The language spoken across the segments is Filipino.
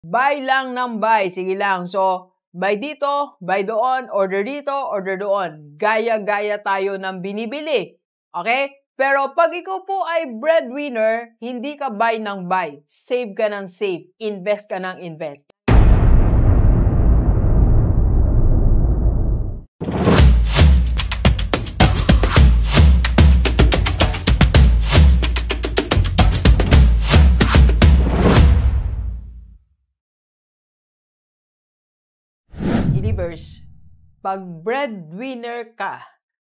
Buy lang ng buy. Sige lang. So, buy dito, buy doon, order dito, order doon. Gaya-gaya tayo ng binibili. Okay? Pero pag ikaw po ay breadwinner, hindi ka buy ng buy. Save ka ng save. Invest ka ng invest. Universe, pag breadwinner ka,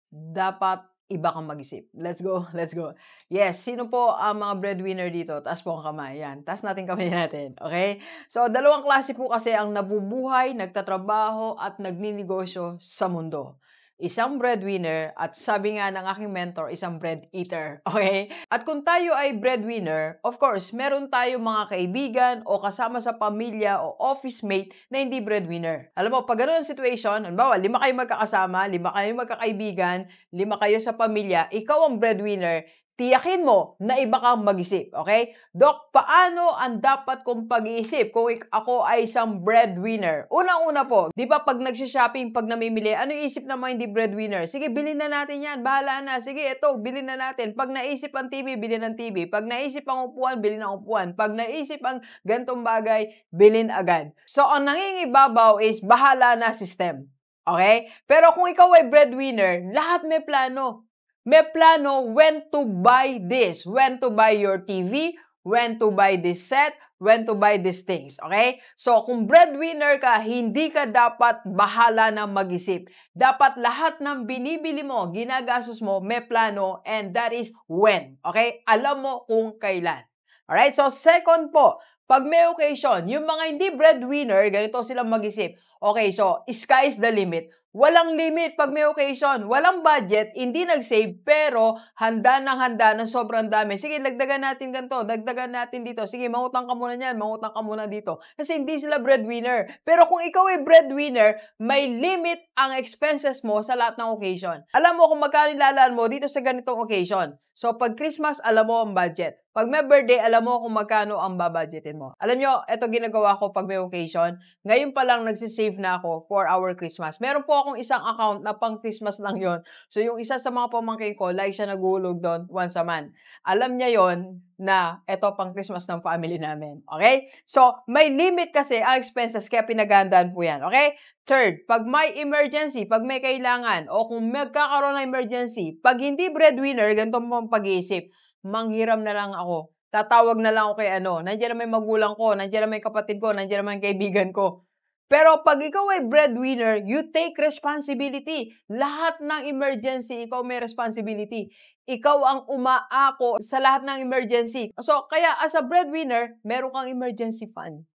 dapat iba kang mag-isip. Let's go, let's go. Yes, sino po ang mga breadwinner dito? Taas po ang kamay. Yan, taas natin kamay natin. Okay? So, dalawang klase po kasi ang nabubuhay, nagtatrabaho, at nagninegosyo sa mundo. Isang breadwinner at sabi nga ng aking mentor, isang bread eater. Okay? At kung tayo ay breadwinner, of course, meron tayo mga kaibigan o kasama sa pamilya o office mate na hindi breadwinner. Alam mo, pag gano'n ang situation, halimbawa, 5 kayo magkakasama, 5 kayo magkakaibigan, 5 kayo sa pamilya, ikaw ang breadwinner, tiyakin mo na iba kang mag-isip, okay? Doc, paano ang dapat kong pag-iisip kung ako ay isang breadwinner? Unang-una po, di ba pag nagsha-shopping, pag namimili, ano isip ng mga hindi breadwinner? Sige, bilhin na natin yan, bahala na. Sige, ito, bilhin na natin. Pag naisip ang TV, bilhin ng TV. Pag naisip ang upuan, bilhin ang upuan. Pag naisip ang gantong bagay, bilhin agad. So, ang nangingibabaw is bahala na system. Okay? Pero kung ikaw ay breadwinner, lahat may plano. May plano when to buy this, when to buy your TV, when to buy this set, when to buy these things, okay? So, kung breadwinner ka, hindi ka dapat bahala na mag-isip. Dapat lahat ng binibili mo, ginagastos mo, may plano, and that is when, okay? Alam mo kung kailan. Alright? So, second po, pag may occasion, yung mga hindi breadwinner, ganito silang mag-isip. Okay, so, sky is the limit. Walang limit pag may occasion. Walang budget, hindi nag-save, pero handa ng sobrang dami. Sige, dagdagan natin ganito, dagdagan natin dito. Sige, mangutang ka muna niyan, mangutang ka muna dito. Kasi hindi sila breadwinner. Pero kung ikaw ay breadwinner, may limit ang expenses mo sa lahat ng occasion. Alam mo kung magkano ilalaan mo dito sa ganitong occasion. So, pag Christmas, alam mo ang budget. Pag may birthday, alam mo kung magkano ang babudgetin mo. Alam nyo, ito ginagawa ko pag may occasion. Ngayon pa lang nagsisave na ako for our Christmas. Meron po akong isang account na pang Christmas lang yon. So, yung isa sa mga pamangkin ko, like siya naguhulog doon once a month. Alam niya yon na ito pang Christmas ng family namin. Okay? So, may limit kasi ang expenses kaya pinagandaan po yan. Okay? Third, pag may emergency, pag may kailangan, o kung magkakaroon ng emergency, pag hindi breadwinner, ganito mo ang pag-iisip, manghiram na lang ako. Tatawag na lang ako kay nandiyan naman yung magulang ko, nandiyan naman yung kapatid ko, nandiyan naman yung kaibigan ko. Pero pag ikaw ay breadwinner, you take responsibility. Lahat ng emergency, ikaw may responsibility. Ikaw ang umaako sa lahat ng emergency. So, kaya as a breadwinner, meron kang emergency fund.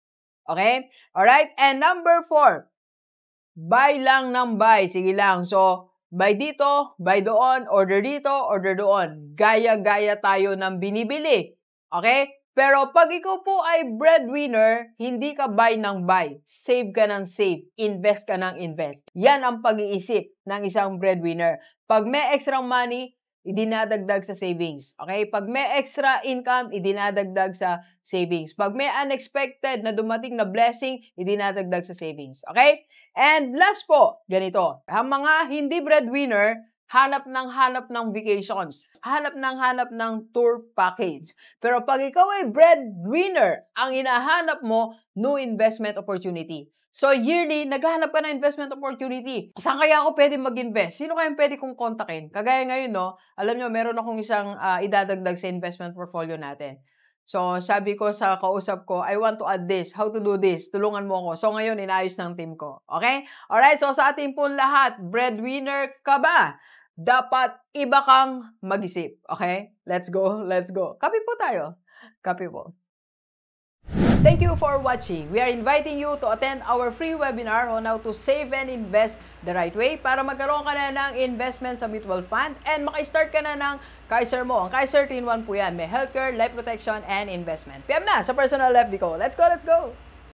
Okay? Alright? And number 4, buy lang ng buy. Sige lang. So, buy dito, buy doon, order dito, order doon. Gaya-gaya tayo ng binibili. Okay? Pero pag ikaw po ay breadwinner, hindi ka buy ng buy. Save ka ng save. Invest ka ng invest. Yan ang pag-iisip ng isang breadwinner. Pag may extra money, idinadagdag sa savings. Okay? Pag may extra income, idinadagdag sa savings. Pag may unexpected na dumating na blessing, idinadagdag sa savings. Okay? And last po, ganito. Ang mga hindi breadwinner, hanap ng vacations. Hanap ng tour package. Pero pag ikaw ay breadwinner, ang hinahanap mo, new investment opportunity. So yearly, naghahanap ka ng investment opportunity. Saan kaya ako pwede mag-invest? Sino kaya pwede kong kontakin? Kagaya ngayon, alam nyo, meron akong isang idadagdag sa investment portfolio natin. So, sabi ko sa kausap ko, I want to add this. How to do this? Tulungan mo ako. So, ngayon, inayos ng team ko. Okay? Alright, so sa ating po lahat, breadwinner ka ba? Dapat iba kang mag-isip. Okay? Let's go, let's go. Kape po tayo. Kape po. Thank you for watching. We are inviting you to attend our free webinar on how to save and invest the right way para magkaroon ka na ng investment sa mutual fund and maka-start ka na ng Kaiser mo. Ang Kaiser 3-in-1 po yan. May healthcare, life protection, and investment. PM na sa personal FB ko. Let's go, let's go!